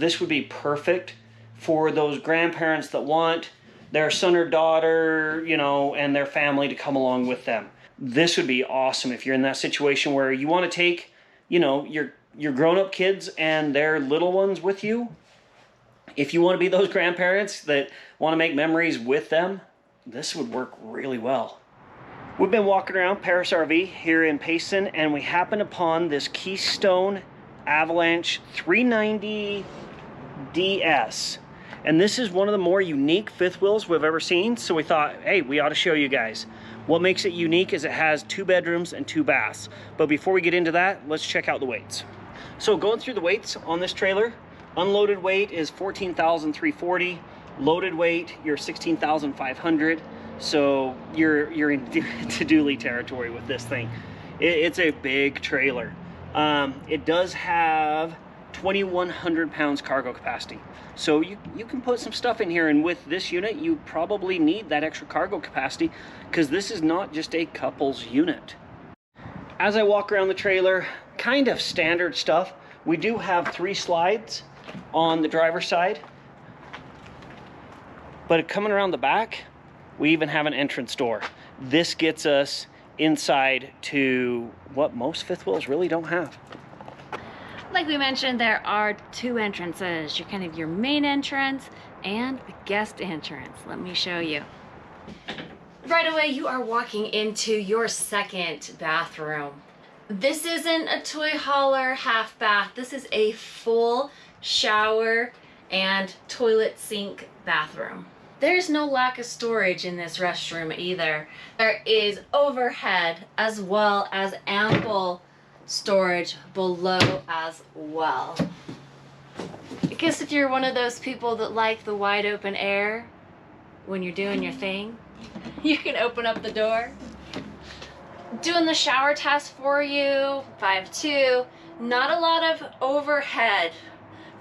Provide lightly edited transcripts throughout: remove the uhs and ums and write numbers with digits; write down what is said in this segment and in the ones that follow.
this would be perfect for those grandparents that want their son or daughter, you know, and their family to come along with them. This would be awesome if you're in that situation where you want to take, you know, your grown-up kids and their little ones with you. If you want to be those grandparents that want to make memories with them, this would work really well. We've been walking around Parris RV here in Payson, and we happened upon this Keystone Avalanche 390ds. And this is one of the more unique fifth wheels we've ever seen, so we thought, hey, we ought to show you guys. What makes it unique is it has 2 bedrooms and 2 baths. But before we get into that, let's check out the weights. So going through the weights on this trailer, unloaded weight is 14,340. Loaded weight, you're 16,500. So you're in to-do territory with this thing. It's a big trailer. It does have 2,100 pounds cargo capacity. So you can put some stuff in here, and with this unit, you probably need that extra cargo capacity because this is not just a couple's unit. As I walk around the trailer, kind of standard stuff. We do have 3 slides on the driver's side, but coming around the back, we even have an entrance door. This gets us inside to what most fifth wheels really don't have. Like we mentioned, there are 2 entrances. You're kind of your main entrance and the guest entrance. Let me show you. Right away, you are walking into your second bathroom. This isn't a toy hauler half bath. This is a full shower and toilet sink bathroom. There's no lack of storage in this restroom either. There is overhead as well as ample storage below as well. I guess if you're one of those people that like the wide open air when you're doing your thing, you can open up the door. Doing the shower test for you, 5'2". Not a lot of overhead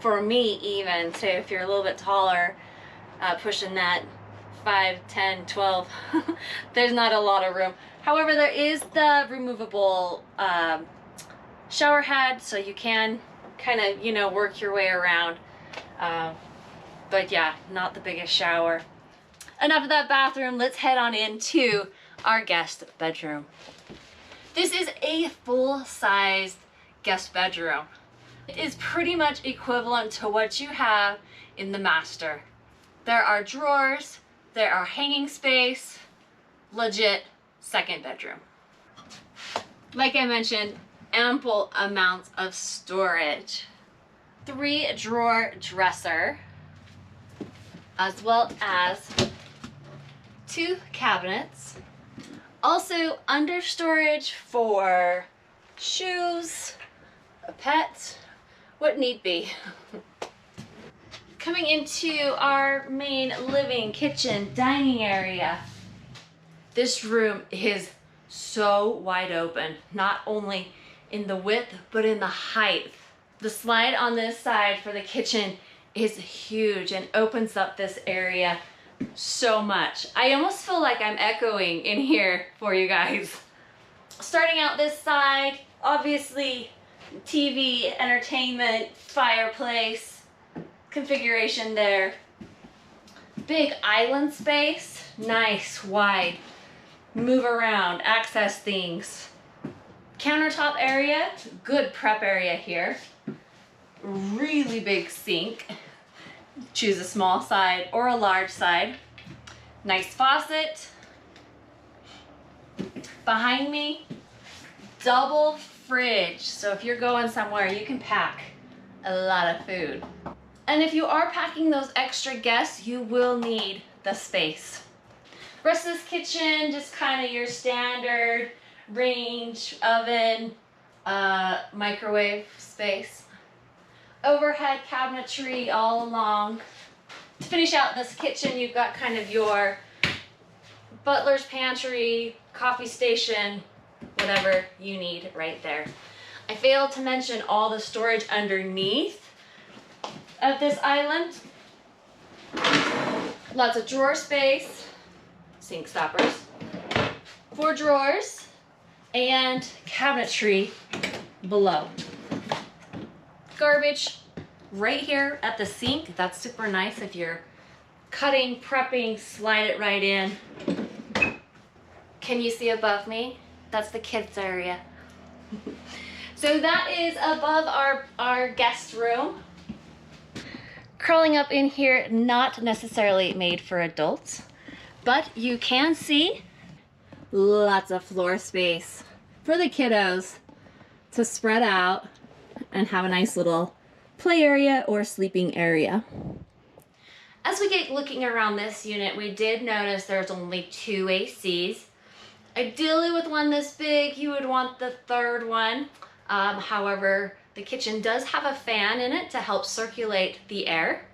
for me even, so if you're a little bit taller, pushing that 5, 10, 12, there's not a lot of room. However, there is the removable shower head, so you can kind of, you know, work your way around. But yeah, not the biggest shower. Enough of that bathroom, let's head on into our guest bedroom. This is a full-sized guest bedroom. It is pretty much equivalent to what you have in the master. There are drawers, there are hanging space, legit second bedroom. Like I mentioned, ample amounts of storage. 3-drawer dresser, as well as 2 cabinets. Also under storage for shoes, a pet, what need be. Coming into our main living, kitchen, dining area. This room is so wide open, not only in the width, but in the height. The slide on this side for the kitchen is huge and opens up this area so much. I almost feel like I'm echoing in here for you guys. Starting out this side, obviously TV, entertainment, fireplace, configuration there. Big island space, nice, wide, move around, access things. Countertop area, good prep area here. Really big sink. Choose a small side or a large side. Nice faucet. Behind me, double fridge. So if you're going somewhere, you can pack a lot of food. And if you are packing those extra guests, you will need the space. Rest of this kitchen, just kind of your standard range, oven, microwave space. Overhead cabinetry all along. To finish out this kitchen, you've got kind of your butler's pantry, coffee station, whatever you need right there. I failed to mention all the storage underneath of this island. Lots of drawer space, sink stoppers, 4 drawers, and cabinetry below. Garbage, right here at the sink. That's super nice if you're cutting, prepping, slide it right in. Can you see above me? That's the kids area. So that is above our guest room. Crawling up in here, not necessarily made for adults, but you can see lots of floor space for the kiddos to spread out and have a nice little play area or sleeping area. As we get looking around this unit, we did notice there's only 2 ACs. Ideally with one this big, you would want the third one. However, the kitchen does have a fan in it to help circulate the air.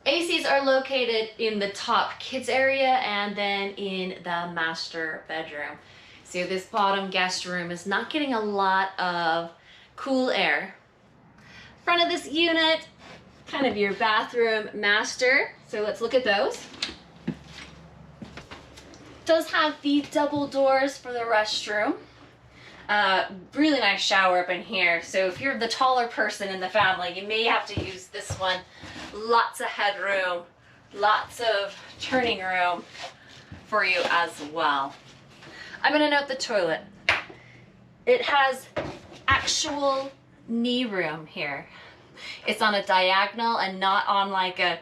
ACs are located in the top kids area and then in the master bedroom. So this bottom guest room is not getting a lot of cool air. Front of this unit, kind of your bathroom master. So let's look at those. Does have the double doors for the restroom. Really nice shower up in here. So if you're the taller person in the family, you may have to use this one. Lots of headroom, lots of turning room for you as well. I'm gonna note the toilet. It has actual knee room here. It's on a diagonal and not on like a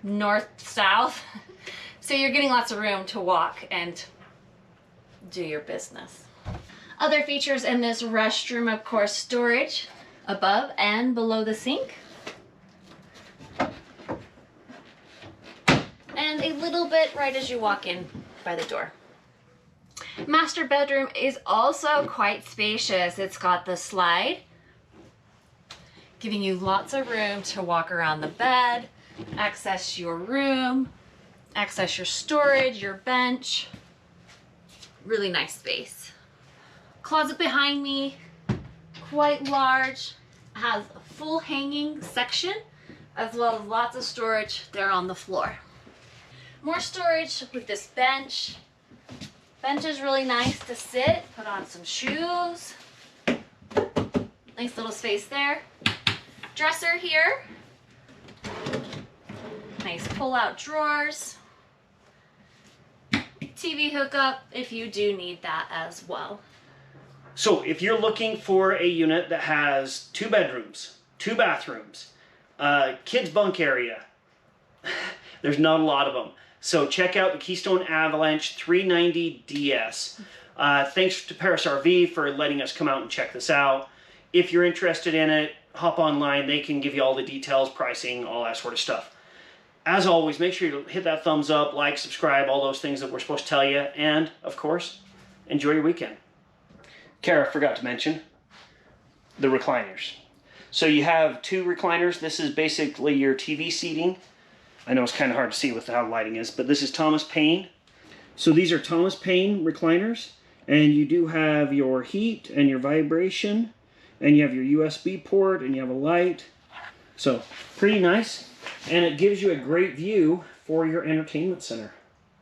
north-south. So you're getting lots of room to walk and do your business. Other features in this restroom, of course, storage above and below the sink. And a little bit right as you walk in by the door. Master bedroom is also quite spacious. It's got the slide, giving you lots of room to walk around the bed, access your room, access your storage, your bench. Really nice space. Closet behind me, quite large, has a full hanging section as well as lots of storage there on the floor. More storage with this bench. Bench is really nice to sit, put on some shoes. Nice little space there. Dresser here. Nice pull-out drawers. TV hookup if you do need that as well. So if you're looking for a unit that has 2 bedrooms, 2 bathrooms, kids bunk area, there's not a lot of them. So check out the Keystone Avalanche 390ds. Thanks to Parris RV for letting us come out and check this out. If you're interested in it, hop online. They can give you all the details, pricing, all that sort of stuff. As always, make sure you hit that thumbs up, like, subscribe, all those things that we're supposed to tell you. And, of course, enjoy your weekend. Kara forgot to mention the recliners. So you have 2 recliners. This is basically your TV seating. I know it's kind of hard to see with how the lighting is, but this is Thomas Paine. So these are Thomas Paine recliners, and you do have your heat and your vibration, and you have your USB port, and you have a light. So pretty nice, and it gives you a great view for your entertainment center.